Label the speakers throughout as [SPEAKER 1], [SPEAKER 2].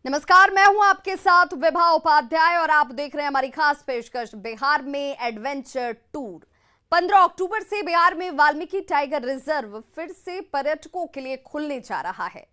[SPEAKER 1] नमस्कार, मैं हूं आपके साथ विभा उपाध्याय और आप देख रहे हैं हमारी खास पेशकश बिहार में एडवेंचर टूर। 15 अक्टूबर से बिहार में वाल्मीकि टाइगर रिजर्व फिर से पर्यटकों के लिए खुलने जा रहा है।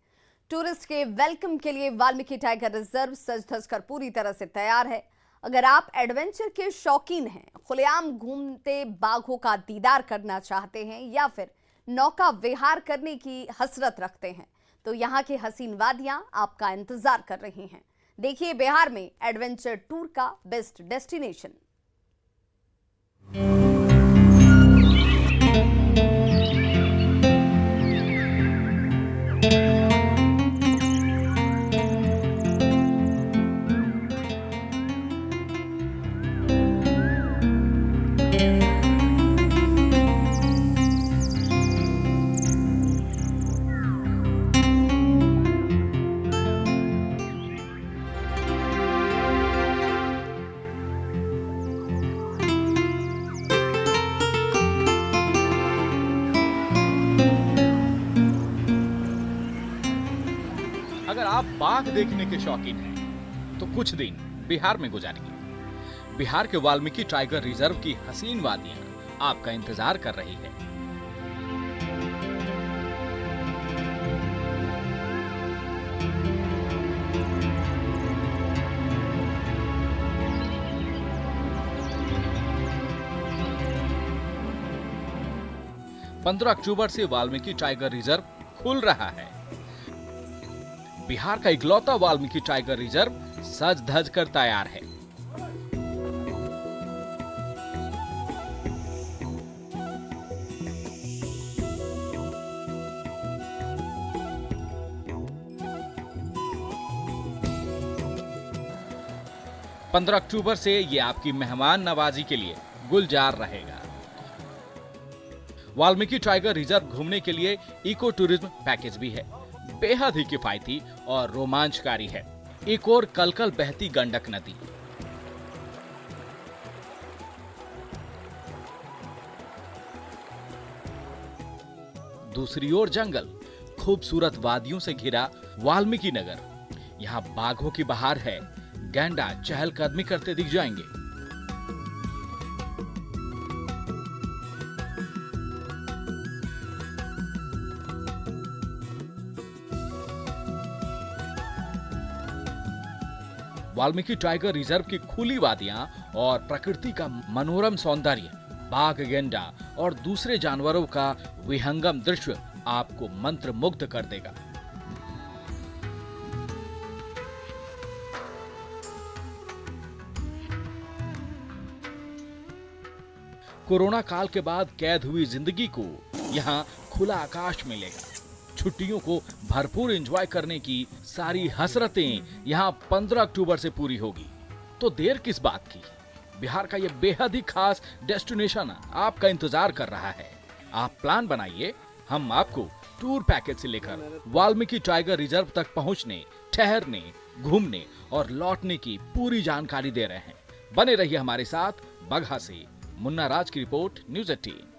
[SPEAKER 1] टूरिस्ट के वेलकम के लिए वाल्मीकि टाइगर रिजर्व सज धज कर पूरी तरह से तैयार है। अगर आप एडवेंचर के शौकीन हैं, खुलेआम घूमते बाघों का दीदार करना चाहते हैं या फिर नौका विहार करने की हसरत रखते हैं तो यहाँ की हसीन वादियां आपका इंतजार कर रही हैं। देखिए बिहार में एडवेंचर टूर का बेस्ट डेस्टिनेशन।
[SPEAKER 2] अगर आप बाघ देखने के शौकीन हैं, तो कुछ दिन बिहार में गुजारिए। बिहार के वाल्मीकि टाइगर रिजर्व की हसीन वादियां आपका इंतजार कर रही है। पंद्रह अक्टूबर से वाल्मीकि टाइगर रिजर्व खुल रहा है। बिहार का इकलौता वाल्मीकि टाइगर रिजर्व सज धज कर तैयार है। पंद्रह अक्टूबर से ये आपकी मेहमान नवाजी के लिए गुलजार रहेगा। वाल्मीकि टाइगर रिजर्व घूमने के लिए इको टूरिज्म पैकेज भी है। बेहद ही किफायती और रोमांचकारी है। एक और कलकल बहती गंडक नदी, दूसरी ओर जंगल, खूबसूरत वादियों से घिरा वाल्मीकि नगर। यहाँ बाघों की बहार है। गैंडा चहलकदमी करते दिख जाएंगे। वाल्मीकि टाइगर रिजर्व की खुली वादियां और प्रकृति का मनोरम सौंदर्य, बाघ, गेंडा और दूसरे जानवरों का विहंगम दृश्य आपको मंत्रमुग्ध कर देगा। कोरोना काल के बाद कैद हुई जिंदगी को यहाँ खुला आकाश मिलेगा। छुट्टियों को भरपूर एंजॉय करने की सारी हसरतें यहाँ 15 अक्टूबर से पूरी होगी। तो देर किस बात की? बिहार का यह बेहद ही खास डेस्टिनेशन आपका इंतजार कर रहा है। आप प्लान बनाइए, हम आपको टूर पैकेज से लेकर वाल्मीकि टाइगर रिजर्व तक पहुंचने, ठहरने, घूमने और लौटने की पूरी जानकारी दे रहे हैं। बने रहिए हमारे साथ। बगहा से मुन्ना राज की रिपोर्ट, न्यूज़ 18।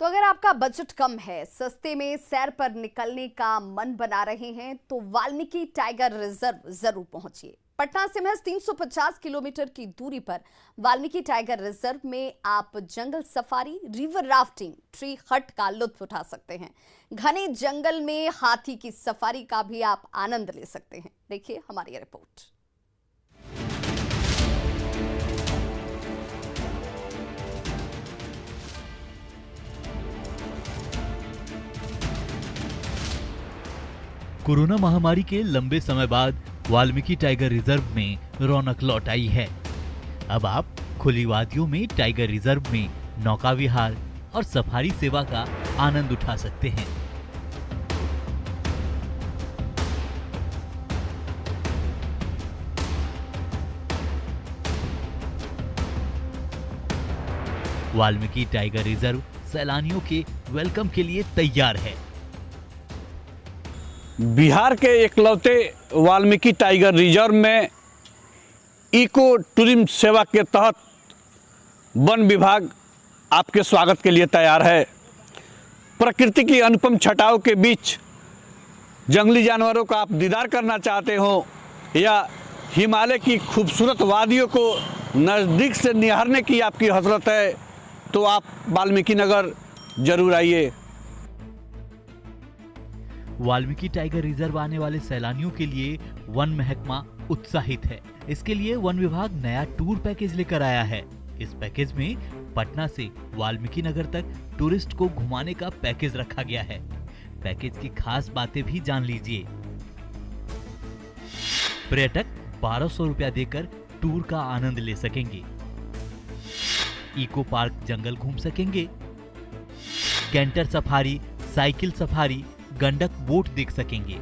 [SPEAKER 1] तो अगर आपका बजट कम है, सस्ते में सैर पर निकलने का मन बना रहे हैं तो वाल्मीकि टाइगर रिजर्व जरूर पहुंचिए। पटना से महज 350 किलोमीटर की दूरी पर वाल्मीकि टाइगर रिजर्व में आप जंगल सफारी, रिवर राफ्टिंग, ट्री हट का लुत्फ उठा सकते हैं। घने जंगल में हाथी की सफारी का भी आप आनंद ले सकते हैं। देखिए हमारी ये रिपोर्ट।
[SPEAKER 3] कोरोना महामारी के लंबे समय बाद वाल्मीकि टाइगर रिजर्व में रौनक लौट आई है। अब आप खुली वादियों में टाइगर रिजर्व में नौका विहार और सफारी सेवा का आनंद उठा सकते हैं। वाल्मीकि टाइगर रिजर्व सैलानियों के वेलकम के लिए तैयार है।
[SPEAKER 4] बिहार के एकलौते वाल्मीकि टाइगर रिजर्व में इको टूरिज्म सेवा के तहत वन विभाग आपके स्वागत के लिए तैयार है। प्रकृति की अनुपम छटाओं के बीच जंगली जानवरों का आप दीदार करना चाहते हो या हिमालय की खूबसूरत वादियों को नज़दीक से निहारने की आपकी हसरत है तो आप वाल्मीकि नगर जरूर आइए।
[SPEAKER 3] वाल्मीकि टाइगर रिजर्व आने वाले सैलानियों के लिए वन महकमा उत्साहित है। इसके लिए वन विभाग नया टूर पैकेज लेकर आया है। इस पैकेज में पटना से वाल्मीकि नगर तक टूरिस्ट को घुमाने का पैकेज रखा गया है। पैकेज की खास बातें भी जान लीजिए। पर्यटक 1200 रुपया देकर टूर का आनंद ले सकेंगे। इको पार्क जंगल घूम सकेंगे। Canter safari, cycle safari, Gandak boat देख सकेंगे।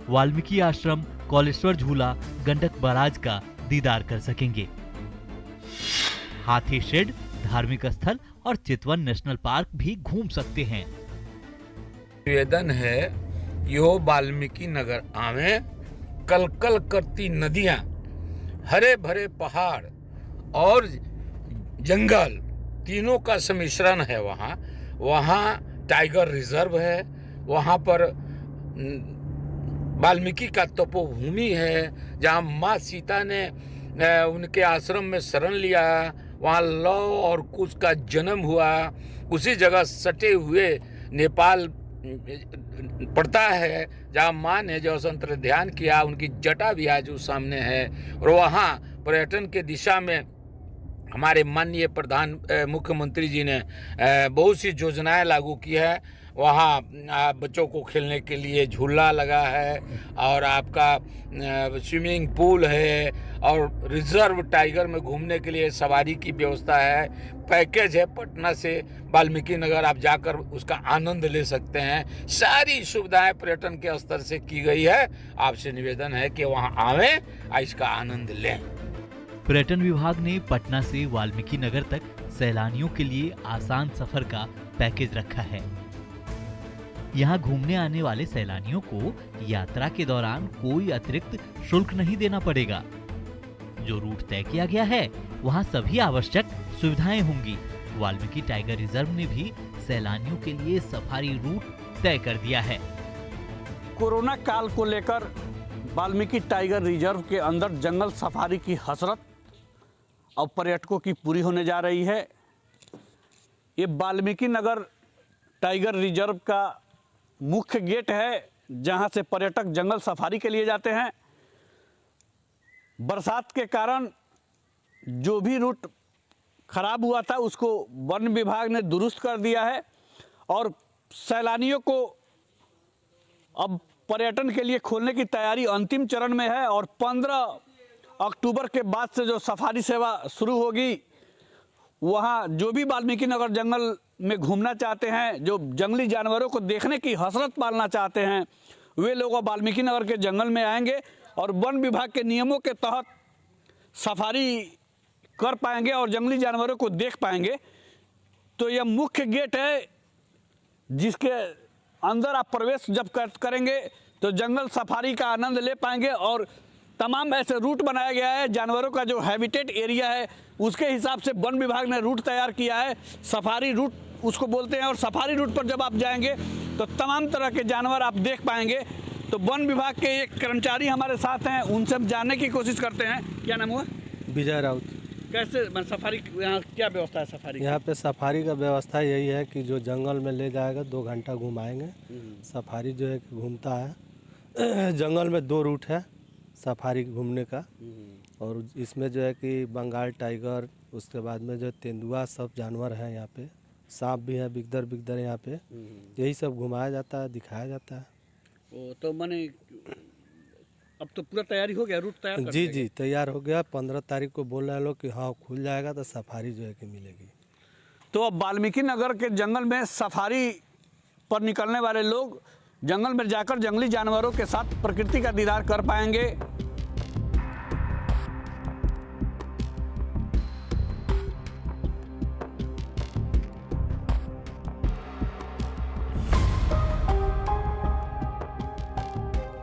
[SPEAKER 3] वाल्मीकि आश्रम, कौलेश्वर झूला, गंडक बराज का दीदार कर सकेंगे। हाथी शेड, धार्मिक स्थल और चितवन नेशनल पार्क भी घूम सकते हैं।
[SPEAKER 5] निवेदन है यो वाल्मीकि नगर आवे, कलकल करती नदियां, हरे भरे पहाड़ और जंगल तीनों का सम्मिश्रण है। वहाँ टाइगर रिजर्व है, वहाँ पर वाल्मीकि का तपोभूमि है जहाँ माँ सीता ने उनके आश्रम में शरण लिया, वहाँ लव और कुश का जन्म हुआ। उसी जगह सटे हुए नेपाल पड़ता है जहाँ माँ ने जो स्वतंत्र ध्यान किया, उनकी जटा भी आज उस सामने है। और वहाँ पर्यटन के दिशा में हमारे माननीय मुख्यमंत्री जी ने बहुत सी योजनाएं लागू की है। वहाँ बच्चों को खेलने के लिए झूला लगा है और आपका स्विमिंग पूल है और रिजर्व टाइगर में घूमने के लिए सवारी की व्यवस्था है। पैकेज है पटना से वाल्मीकि नगर, आप जाकर उसका आनंद ले सकते हैं। सारी सुविधाएं पर्यटन के स्तर से की गई है। आपसे निवेदन है कि वहाँ आवें और इसका आनंद लें।
[SPEAKER 3] पर्यटन विभाग ने पटना से वाल्मीकि नगर तक सैलानियों के लिए आसान सफर का पैकेज रखा है। यहाँ घूमने आने वाले सैलानियों को यात्रा के दौरान कोई अतिरिक्त शुल्क नहीं देना पड़ेगा। जो रूट तय किया गया है वहाँ सभी आवश्यक सुविधाएं होंगी। वाल्मीकि टाइगर रिजर्व ने भी सैलानियों के लिए सफारी रूट तय कर दिया है।
[SPEAKER 4] कोरोना काल को लेकर वाल्मीकि टाइगर रिजर्व के अंदर जंगल सफारी की हसरत अब पर्यटकों की पूरी होने जा रही है। ये वाल्मीकि नगर टाइगर रिजर्व का मुख्य गेट है जहां से पर्यटक जंगल सफारी के लिए जाते हैं। बरसात के कारण जो भी रूट खराब हुआ था उसको वन विभाग ने दुरुस्त कर दिया है और सैलानियों को अब पर्यटन के लिए खोलने की तैयारी अंतिम चरण में है। और 15 अक्टूबर के बाद से जो सफारी सेवा शुरू होगी, वहाँ जो भी वाल्मीकि नगर जंगल में घूमना चाहते हैं, जो जंगली जानवरों को देखने की हसरत पालना चाहते हैं, वे लोग वाल्मीकि नगर के जंगल में आएंगे और वन विभाग के नियमों के तहत सफारी कर पाएंगे और जंगली जानवरों को देख पाएंगे। तो यह मुख्य गेट है जिसके अंदर आप प्रवेश जब करेंगे तो जंगल सफारी का आनंद ले पाएंगे। और तमाम ऐसे रूट बनाया गया है, जानवरों का जो हैबिटेट एरिया है उसके हिसाब से वन विभाग ने रूट तैयार किया है। सफारी रूट उसको बोलते हैं और सफारी रूट पर जब आप जाएंगे तो तमाम तरह के जानवर आप देख पाएंगे। तो वन विभाग के एक कर्मचारी हमारे साथ हैं, उनसे हम जानने की कोशिश करते हैं। क्या नाम हुआ?
[SPEAKER 6] विजय राउत।
[SPEAKER 4] कैसे सफारी यहाँ क्या व्यवस्था है? सफारी
[SPEAKER 6] यहाँ पे सफारी का व्यवस्था यही है कि जो जंगल में ले जाएगा 2 घंटा घुमाएंगे। सफारी जो है कि घूमता है जंगल में 2 रूट है सफारी घूमने का। और इसमें जो है कि बंगाल टाइगर, उसके बाद में जो तेंदुआ, सब जानवर हैं यहाँ पे। सांप भी है, बिगदर यहाँ पे। यही सब घुमाया जाता है, दिखाया जाता है।
[SPEAKER 4] तो मैंने अब तो पूरा तैयारी हो गया, रूट तैयार कर
[SPEAKER 6] जी जी तैयार हो गया। 15 तारीख को बोल रहे हैं लोग कि हाँ खुल जाएगा तो सफारी जो है कि मिलेगी।
[SPEAKER 4] तो अब वाल्मीकि नगर के जंगल में सफारी पर निकलने वाले लोग जंगल में जाकर जंगली जानवरों के साथ प्रकृति का दीदार कर पाएंगे।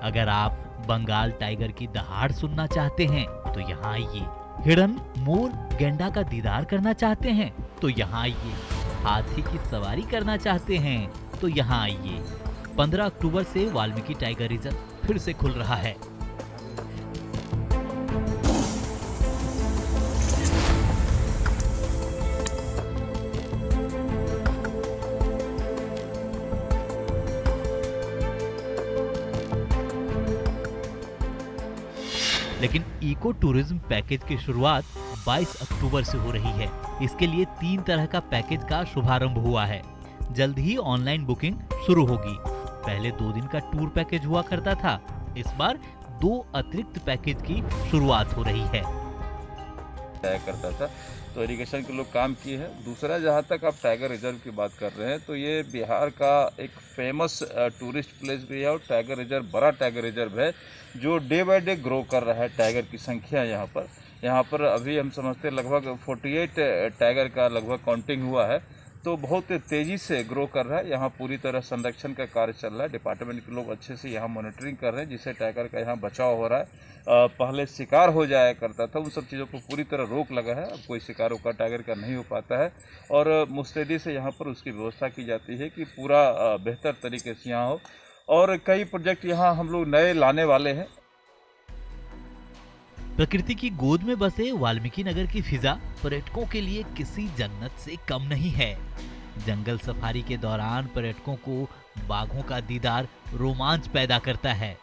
[SPEAKER 3] अगर आप बंगाल टाइगर की दहाड़ सुनना चाहते हैं तो यहाँ आइए। हिरन, मोर, गैंडा का दीदार करना चाहते हैं तो यहाँ आइए। हाथी की सवारी करना चाहते हैं तो यहाँ आइए। 15 अक्टूबर से वाल्मीकि टाइगर रिजर्व फिर से खुल रहा है। लेकिन इको टूरिज्म पैकेज की शुरुआत 22 अक्टूबर से हो रही है। इसके लिए 3 तरह का पैकेज का शुभारंभ हुआ है। जल्द ही ऑनलाइन बुकिंग शुरू होगी। पहले 2 दिन का टूर पैकेज हुआ करता था, इस बार 2 अतिरिक्त पैकेज की शुरुआत हो रही है।
[SPEAKER 7] तय करता था तो इरिगेशन के लोग काम किए हैं। दूसरा, जहाँ तक आप टाइगर रिजर्व की बात कर रहे हैं तो ये बिहार का एक फेमस टूरिस्ट प्लेस भी है और टाइगर रिजर्व बड़ा टाइगर रिजर्व है जो डे बाय डे ग्रो कर रहा है। टाइगर की संख्या यहाँ पर अभी हम समझते हैं लगभग 48 टाइगर का लगभग काउंटिंग हुआ है, तो बहुत तेज़ी से ग्रो कर रहा है। यहाँ पूरी तरह संरक्षण का कार्य चल रहा है। डिपार्टमेंट के लोग अच्छे से यहाँ मॉनिटरिंग कर रहे हैं जिससे टाइगर का यहाँ बचाव हो रहा है। पहले शिकार हो जाया करता था, उन सब चीज़ों को पूरी तरह रोक लगा है। अब कोई शिकार होकर टाइगर का नहीं हो पाता है और मुस्तैदी से यहाँ पर उसकी व्यवस्था की जाती है कि पूरा बेहतर तरीके से यहाँ हो। और कई प्रोजेक्ट यहाँ हम लोग नए लाने वाले हैं।
[SPEAKER 3] प्रकृति की गोद में बसे वाल्मीकि नगर की फिजा पर्यटकों के लिए किसी जन्नत से कम नहीं है। जंगल सफारी के दौरान पर्यटकों को बाघों का दीदार रोमांच पैदा करता है।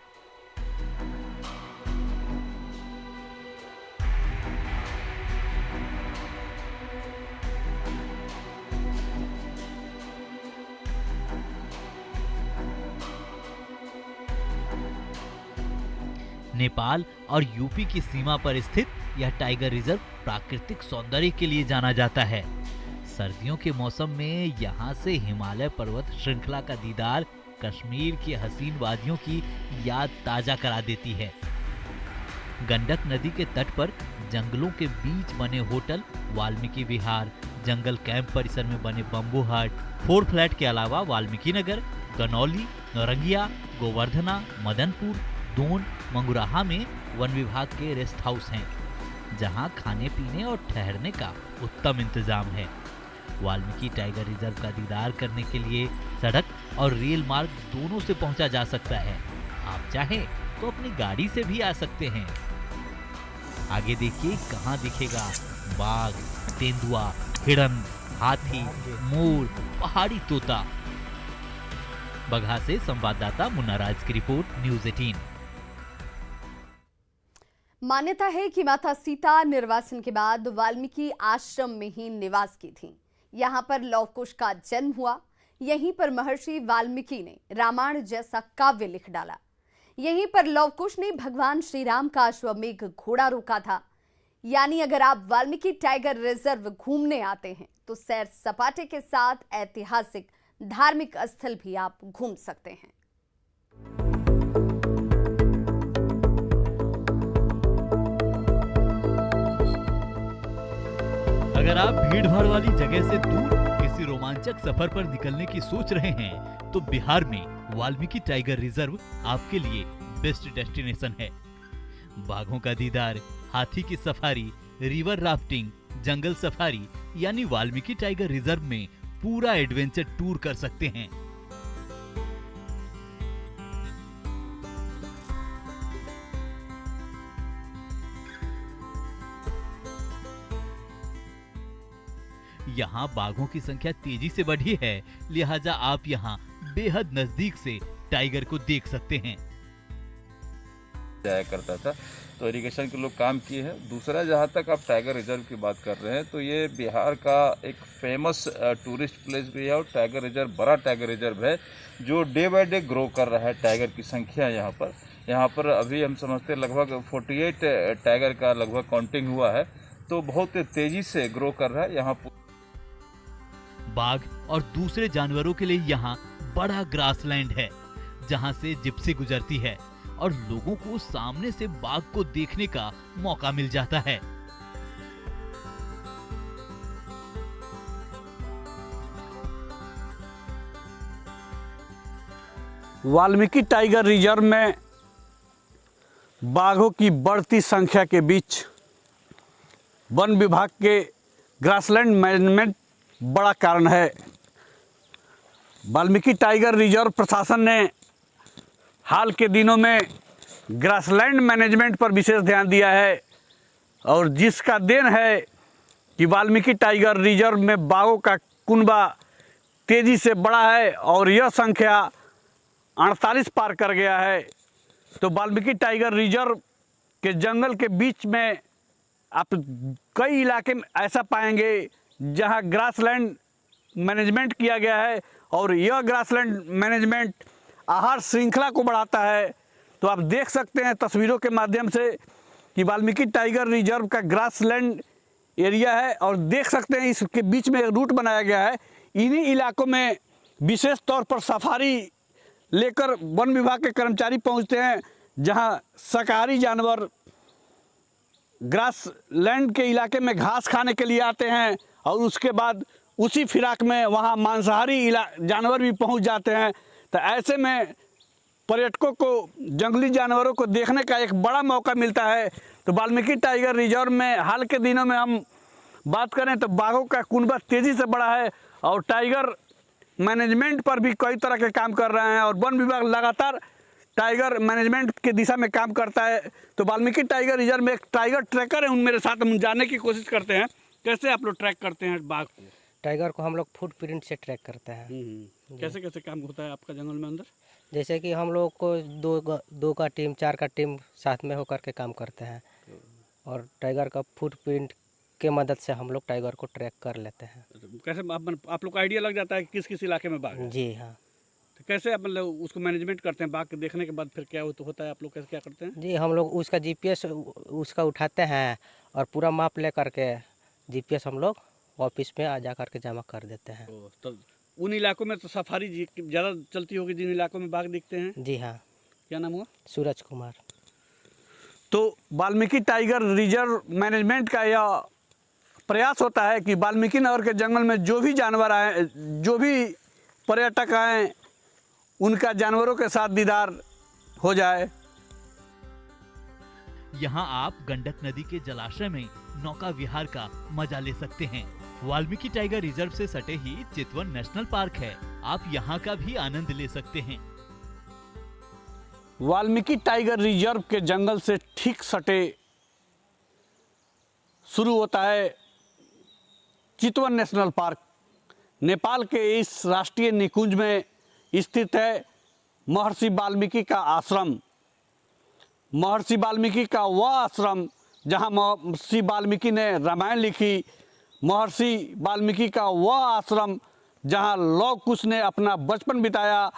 [SPEAKER 3] नेपाल और यूपी की सीमा पर स्थित यह टाइगर रिजर्व प्राकृतिक सौंदर्य के लिए जाना जाता है। सर्दियों के मौसम में यहाँ से हिमालय पर्वत श्रृंखला का दीदार कश्मीर की हसीन वादियों की याद ताजा करा देती है। गंडक नदी के तट पर जंगलों के बीच बने होटल, वाल्मीकि विहार, जंगल कैंप परिसर में बने बम्बू हट, 4 फ्लैट के अलावा वाल्मीकि नगर, गनौली, नौरंगिया, गोवर्धना, मदनपुर, दोन, मंगुराहा में वन विभाग के रेस्ट हाउस हैं, जहां खाने पीने और ठहरने का उत्तम इंतजाम है। वाल्मीकि टाइगर रिजर्व का दीदार करने के लिए सड़क और रेल मार्ग दोनों से पहुंचा जा सकता है। आप चाहें तो अपनी गाड़ी से भी आ सकते हैं। आगे देखिए कहां दिखेगा बाघ, तेंदुआ, हिरन, हाथी, मोर, पहाड़ी तोता। बगहा से संवाददाता मुन्ना राज की रिपोर्ट, न्यूज़ 18।
[SPEAKER 1] मान्यता है कि माता सीता निर्वासन के बाद वाल्मीकि आश्रम में ही निवास की थीं। यहाँ पर लव कुश का जन्म हुआ। यहीं पर महर्षि वाल्मीकि ने रामायण जैसा काव्य लिख डाला। यहीं पर लव कुश ने भगवान श्री राम का अश्वमेघ घोड़ा रोका था। यानी अगर आप वाल्मीकि टाइगर रिजर्व घूमने आते हैं तो सैर सपाटे के साथ ऐतिहासिक धार्मिक स्थल भी आप घूम सकते हैं।
[SPEAKER 3] अगर आप भीड़ भाड़ वाली जगह से दूर किसी रोमांचक सफर पर निकलने की सोच रहे हैं तो बिहार में वाल्मीकि टाइगर रिजर्व आपके लिए बेस्ट डेस्टिनेशन है। बाघों का दीदार, हाथी की सफारी, रिवर राफ्टिंग, जंगल सफारी यानी वाल्मीकि टाइगर रिजर्व में पूरा एडवेंचर टूर कर सकते हैं। यहाँ बाघों की संख्या तेजी से बढ़ी है, लिहाजा आप यहाँ बेहद नजदीक से टाइगर को देख सकते हैं।
[SPEAKER 7] जाया करता था तो इरिगेशन के लोग काम किए हैं। दूसरा, जहाँ तक आप टाइगर रिजर्व की बात कर रहे हैं तो ये बिहार का एक फेमस टूरिस्ट प्लेस भी है और टाइगर रिजर्व बड़ा टाइगर रिजर्व है जो डे बाय डे ग्रो कर रहा है। टाइगर की संख्या यहाँ पर अभी हम समझते हैं लगभग 48 टाइगर का लगभग काउंटिंग हुआ है, तो बहुत तेजी से ग्रो कर रहा है। यहाँ
[SPEAKER 3] बाघ और दूसरे जानवरों के लिए यहाँ बड़ा ग्रासलैंड है जहाँ से जिप्सी गुजरती है और लोगों को सामने से बाघ को देखने का मौका मिल जाता है।
[SPEAKER 4] वाल्मीकि टाइगर रिजर्व में बाघों की बढ़ती संख्या के बीच वन विभाग के ग्रासलैंड मैनेजमेंट बड़ा कारण है। वाल्मीकि टाइगर रिजर्व प्रशासन ने हाल के दिनों में ग्रासलैंड मैनेजमेंट पर विशेष ध्यान दिया है और जिसका देन है कि वाल्मीकि टाइगर रिजर्व में बाघों का कुनबा तेज़ी से बढ़ा है और यह संख्या 48 पार कर गया है। तो वाल्मीकि टाइगर रिजर्व के जंगल के बीच में आप कई इलाके में ऐसा पाएंगे जहां ग्रासलैंड मैनेजमेंट किया गया है और यह ग्रासलैंड मैनेजमेंट आहार श्रृंखला को बढ़ाता है। तो आप देख सकते हैं तस्वीरों के माध्यम से कि वाल्मीकि टाइगर रिजर्व का ग्रासलैंड एरिया है और देख सकते हैं इसके बीच में एक रूट बनाया गया है। इन्हीं इलाकों में विशेष तौर पर सफारी लेकर वन विभाग के कर्मचारी पहुंचते हैं जहां शाकाहारी जानवर ग्रासलैंड के इलाके में घास खाने के लिए आते हैं और उसके बाद उसी फिराक में वहां मांसाहारी जानवर भी पहुंच जाते हैं। तो ऐसे में पर्यटकों को जंगली जानवरों को देखने का एक बड़ा मौका मिलता है। तो वाल्मीकि टाइगर रिजर्व में हाल के दिनों में हम बात करें तो बाघों का कुनबा तेज़ी से बढ़ा है और टाइगर मैनेजमेंट पर भी कई तरह के काम कर रहे हैं और वन विभाग लगातार टाइगर मैनेजमेंट के दिशा में काम करता है। तो वाल्मीकि टाइगर रिजर्व में एक टाइगर ट्रैकर है, उन मेरे साथ हम जानने की कोशिश करते हैं कैसे आप लोग ट्रैक करते हैं बाघ को।
[SPEAKER 8] टाइगर को हम लोग फुटप्रिंट से ट्रैक करते हैं।
[SPEAKER 4] कैसे कैसे काम होता है आपका जंगल में अंदर?
[SPEAKER 8] जैसे कि हम लोग को दो का टीम 4 का टीम साथ में होकर के काम करते हैं और टाइगर का फुटप्रिंट के मदद से हम लोग टाइगर को ट्रैक कर लेते हैं।
[SPEAKER 4] कैसे आप लोग को आइडिया लग जाता है कि किस किस इलाके में बाघ है?
[SPEAKER 8] जी हाँ।
[SPEAKER 4] तो कैसे आप मतलब उसको मैनेजमेंट करते हैं? बाघ के देखने के बाद फिर क्या होता है, आप लोग कैसे क्या करते हैं?
[SPEAKER 8] जी हम लोग उसका जीपीएस उसका उठाते हैं और पूरा माप ले करके जीपीएस हम लोग ऑफिस में आ जा करके जमा कर देते हैं।
[SPEAKER 4] तो उन इलाकों में तो सफारी ज़्यादा चलती होगी जिन इलाकों में बाघ दिखते हैं?
[SPEAKER 8] जी हाँ।
[SPEAKER 4] क्या नाम हुआ?
[SPEAKER 8] सूरज कुमार।
[SPEAKER 4] तो वाल्मीकि टाइगर रिजर्व मैनेजमेंट का यह प्रयास होता है कि वाल्मीकि नगर के जंगल में जो भी जानवर आए, जो भी पर्यटक आए, उनका जानवरों के साथ दीदार हो जाए।
[SPEAKER 3] यहाँ आप गंडक नदी के जलाशय में नौका विहार का मजा ले सकते हैं। वाल्मीकि टाइगर रिजर्व से सटे ही चितवन नेशनल पार्क है, आप यहाँ का भी आनंद ले सकते हैं।
[SPEAKER 4] वाल्मीकि टाइगर रिजर्व के जंगल से ठीक सटे शुरू होता है चितवन नेशनल पार्क। नेपाल के इस राष्ट्रीय निकुंज में स्थित है महर्षि वाल्मीकि का आश्रम। महर्षि वाल्मीकि का वह आश्रम जहाँ महर्षि वाल्मीकि ने रामायण लिखी, महर्षि वाल्मीकि का वह आश्रम जहाँ लौह कुश ने अपना बचपन बिताया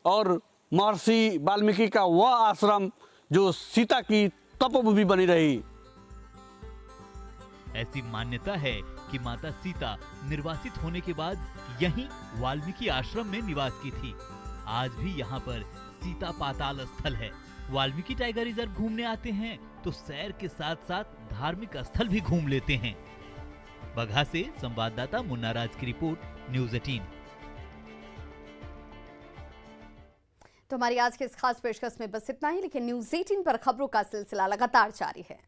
[SPEAKER 4] और महर्षि वाल्मीकि का वह आश्रम जो सीता की तपोभूमि बनी रही।
[SPEAKER 3] ऐसी मान्यता है कि माता सीता निर्वासित होने के बाद यहीं वाल्मीकि आश्रम में निवास की थी। आज भी यहाँ पर सीता पाताल स्थल है। वाल्मीकि टाइगर रिजर्व घूमने आते हैं तो सैर के साथ साथ धार्मिक स्थल भी घूम लेते हैं। बगहा से संवाददाता मुन्ना राज की रिपोर्ट, न्यूज़ 18।
[SPEAKER 1] तो हमारी आज के इस खास पेशकश में बस इतना ही, लेकिन न्यूज़ 18 पर खबरों का सिलसिला लगातार जारी है।